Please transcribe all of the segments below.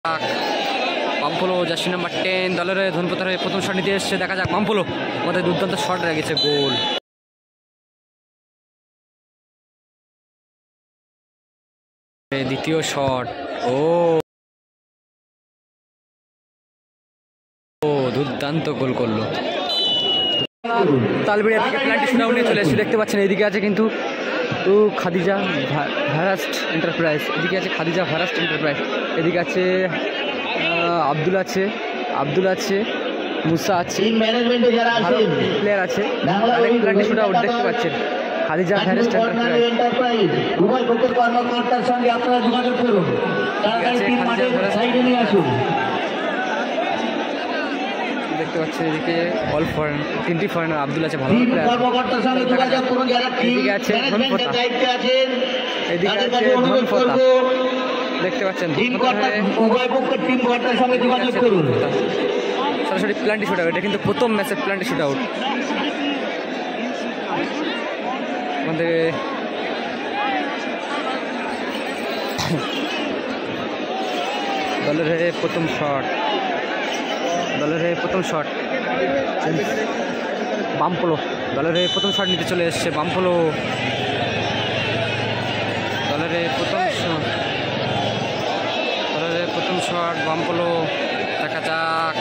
পাম্পলো jersey number 10 দলের ধনপতার হয়ে প্রথম শট নিতে এসছে। দেখা যাক পাম্পলো আমাদের দুর্দান্ত শট রেখেছে, গোল। দ্বিতীয় শট, ও দুর্দান্ত গোল করলো। তালবেড়িয়া থেকে প্ল্যান্টি শুটআউট নিয়ে চলে এসেছে। দেখতে পাচ্ছেন এদিকে আছে কিন্তু খাদিজা ভারাস্ট এন্টারপ্রাইজ, এদিকে আছে খাদিজা ভারাস্ট এন্টারপ্রাইজ, এদিকে আছে আব্দুল আছে, মুসা আছে, প্লেয়ার আছে। প্ল্যান্টি শুটআউট দেখতে পাচ্ছেন খাদিজা ভারাস্ট এন্টারপ্রাইজ। উভয় পক্ষের কর্মকর্তার সঙ্গে আপনারা যোগাযোগ করুন। দেখতে পাচ্ছেন এদিকে অল ফরেন, তিনটি ফরেনার, আব্দুল আছে ভালো প্লেয়ার। এদিকে আছে ধনপতা, এদিকে আছে ধনপতা, দেখতে পাচ্ছেন সরাসরি প্ল্যান্টি শুটআউট। এটা কিন্তু প্রথম ম্যাচের প্ল্যান্টি শুটআউট। আমাদের দলের হয়ে প্রথম শট, বাম্পলো দলের হয়ে প্রথম শট নিতে চলে এসছে। বাম্পলো দলের হয়ে প্রথম শট, বাম্পলো। দেখা যাক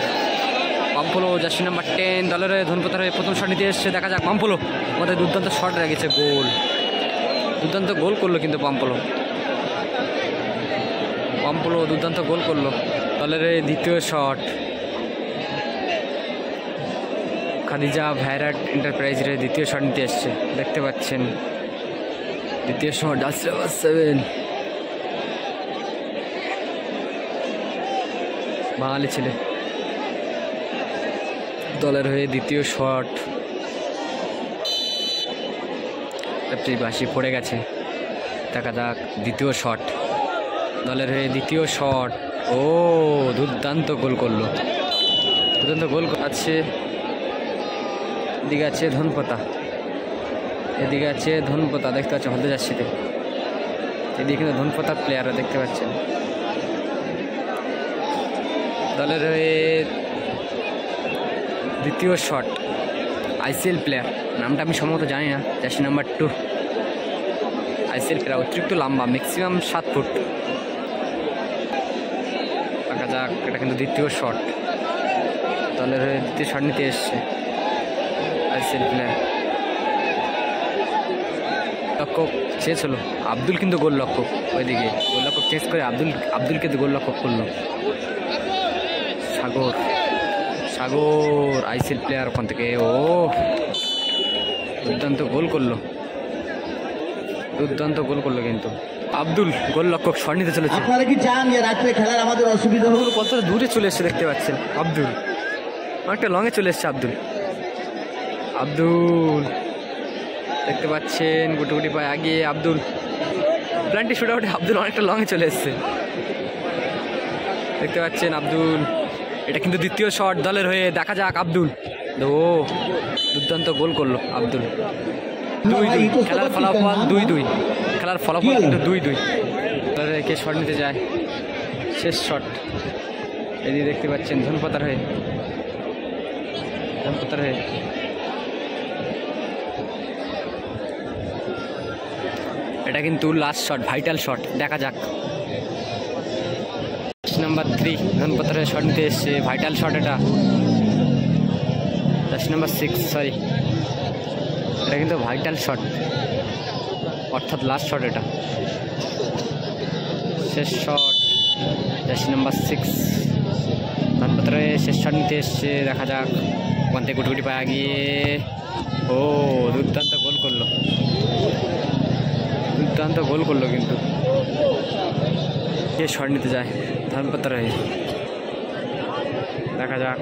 বাম্পলো জার্সি নাম্বার 10 দলের হয়ে ধনপতার হয়ে প্রথম শট নিতে এসছে। দেখা যাক বাম্পলো আমাদের দুর্দান্ত শট রেখেছে, গোল। দুর্দান্ত গোল করলো কিন্তু বাম্পলো দুর্দান্ত গোল করলো। দলের দ্বিতীয় শট, খাদিজা ভাইরাট এন্টারপ্রাইজের দ্বিতীয় শট নিতে এসছে। দেখতে পাচ্ছেন দ্বিতীয় শট, 7 বাঙালি ছেলে দলের হয়ে দ্বিতীয় শট। বাসি পড়ে গেছে। দেখা যাক দ্বিতীয় শট, দলের হয়ে দ্বিতীয় শট, ও দুর্দান্ত গোল করলো, দুর্দান্ত গোল আছে। এদিকে আছে ধনপতা, দেখতে পাচ্ছেন হলদে জার্সিতে। এদিকে কিন্তু ধনপতার প্লেয়াররা দেখতে পাচ্ছেন। দলের হয়ে দ্বিতীয় শট, আইসিএল প্লেয়ার, নামটা আমি সম্ভবত জানি না, জার্সি নাম্বার 2 আইসিএল প্লেয়ার, অতিরিক্ত লম্বা, ম্যাক্সিমাম 7 ফুট। দেখা যাক এটা কিন্তু দ্বিতীয় শট, দলের হয়ে দ্বিতীয় শট নিতে এসছে আইসিএল প্লেয়ার। লক্ষ্য চেঞ্জ হলো, আব্দুল কিন্তু গোল লক্ষ্য, ওইদিকে গোল লক্ষ্য চেঞ্জ করে আব্দুলকে গোল লক্ষ্য করলো। সাগর আইসিএল প্লেয়ার ওখান থেকে, ও দুর্দান্ত গোল করলো কিন্তু আব্দুল গোল লক্ষ্য শট নিতে চলেছে। আপনারা কি চান যে রাত্রে খেলার আমাদের অসুবিধা হলো? কতটা দূরে চলে এসছে দেখতে পাচ্ছেন আব্দুল, অনেকটা লঙে চলে এসছে আব্দুল দেখতে পাচ্ছেন, গুটি পায়ে আগিয়ে আব্দুল। প্ল্যান্টি শুটআউটে আব্দুল অনেকটা লঙে চলে এসছে, দেখতে পাচ্ছেন আব্দুল। এটা কিন্তু দ্বিতীয় শট দলের হয়ে। দেখা যাক আব্দুল, ও দুর্দান্ত গোল করলো আব্দুল। 2-2 খেলার ফলাফল, 2-2 খেলার ফলাফল কিন্তু 2-2। দলের কে শট নিতে যায়, শেষ শট। এদিকে দেখতে পাচ্ছেন ধনপতার হয়ে এটা কিন্তু লাস্ট শট, ভাইটাল শট। দেখা যাক নাম্বার 3 ধনপতার হয়ে শট নিতে এসছে, ভাইটাল শট এটা। জার্সি নাম্বার 6, সরি, এটা কিন্তু ভাইটাল শট, অর্থাৎ লাস্ট শট, এটা শেষ শট। জার্সি নাম্বার 6 ধনপতার হয়ে শেষ শট নিতে এসছে। দেখা যাক ওখান থেকে গুটি পায়ে গিয়ে, ও দুর্দান্ত গোল করলো কিন্তু। কে শট নিতে যায় ধনপতার হয়ে, দেখা যাক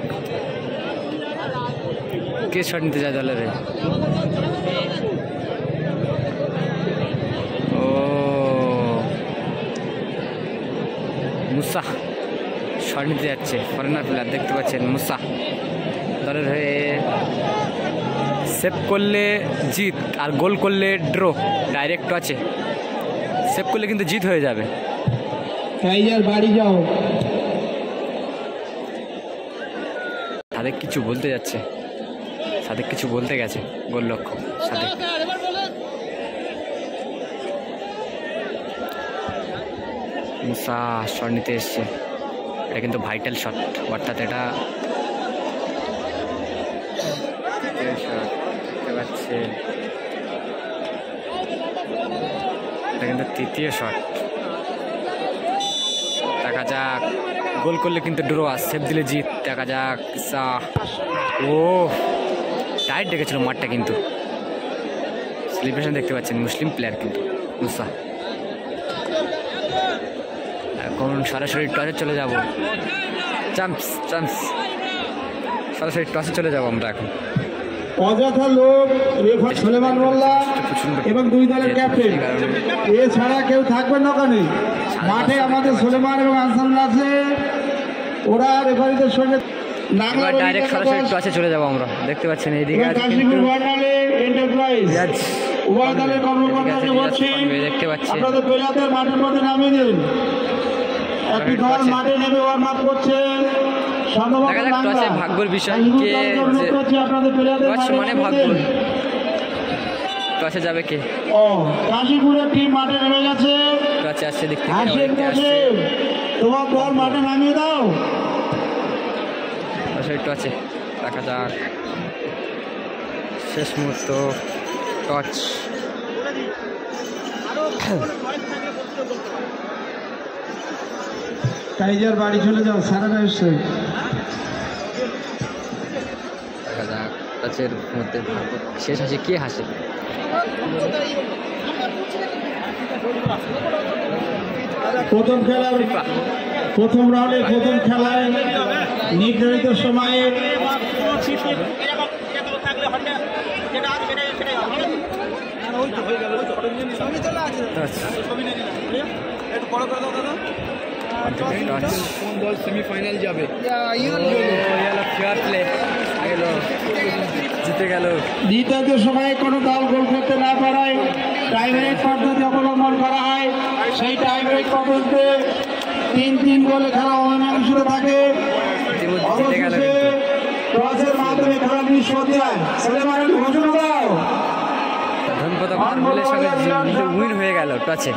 কে শট নিতে যায় দলের হয়ে। ও মুসা শট নিতে যাচ্ছে, ফরেনার প্লেয়ার, দেখতে পাচ্ছেন মুসা দলের হয়ে। সেভ করলে জিত, আর গোল করলে ড্র, ডাইরেক্ট আছে। সেভ করলে কিন্তু জিত হয়ে যাবে। বাড়ি যাও। সাদেক কিছু বলতে যাচ্ছে, সাদেক কিছু বলতে গেছে গোলরক্ষক সাদেক। মুসা শট নিতে এসছে, এটা কিন্তু ভাইটাল শট, অর্থাৎ এটা দেখতে পাচ্ছেন এটা কিন্তু তৃতীয় শট। দেখা যাক, গোল করলে কিন্তু ড্র, সেভ দিলে জিত। দেখা যাক, ও টাইট ডেকেছিল মাঠটা, কিন্তু সেলিব্রেশন দেখতে পাচ্ছেন মুসলিম প্লেয়ার কিন্তু মুসা। এখন সরাসরি টসে চলে যাব, চান্স চান্স, সরাসরি টসে চলে যাব আমরা এখন। অযথা লোক রেফারি সুলেমান মোল্লা এবং দুই দলের ক্যাপ্টেন এছাড়া কেউ থাকবেন না ওখানে মাঠে। আমাদের সুলেমান এবং আনসারুল্লাহ আছে, ওরা রেফারিদের সঙ্গে ডাইরেক্ট সরাসরি টসে চলে যাব আমরা। দেখতে পাচ্ছেন এইদিকে কাশীপুর বার্নালে এন্টারপ্রাইজ উভয় দলের কর্মকর্তাকে বলছি দেখতে পাচ্ছেন আপনাদের প্লেয়ারদের মাঠের মধ্যে নামিয়ে দিন। একটি দল মাঠে নেমে ওয়ার্ম আপ করছে। দেখা যাক টসে ভাগ্যর বিষয়, কে মানে ভাগ্য, টসে যাবে কে। কাশীপুরের টিম মাঠে নেমে গেছে, টসে আসছে, দেখতে তোমার দল মাঠে নামিয়ে দাও। টসে দেখা যাক, শেষ মুহূর্ত টচ। টাইজার বাড়ি চলে যাও, সারাটা এসছে। দেখা যাক টচের মধ্যে শেষ হাসি কে হাসে। প্রথম খেলার প্রথম রাউন্ডে প্রথম খেলায় নির্ধারিত সময়ে সেমিফাইনাল যাবে, জিতে গেল। দ্বিতীয় সময়ে কোনো দল গোল করতে না পারায় টাইব্রেক পদ্ধতি অবলম্বন করা হয়। সেই টাইব্রেক পদ্ধতিতে 3-3 গোলে খেলা অমীমাংসিত থাকে। অবশেষে টসের মাধ্যমে খেলা নিষ্পত্তি হয়। সুলেমানের ঘোষণা দাও। ধনপতা গোলের সঙ্গে উইন হয়ে গেল টসে।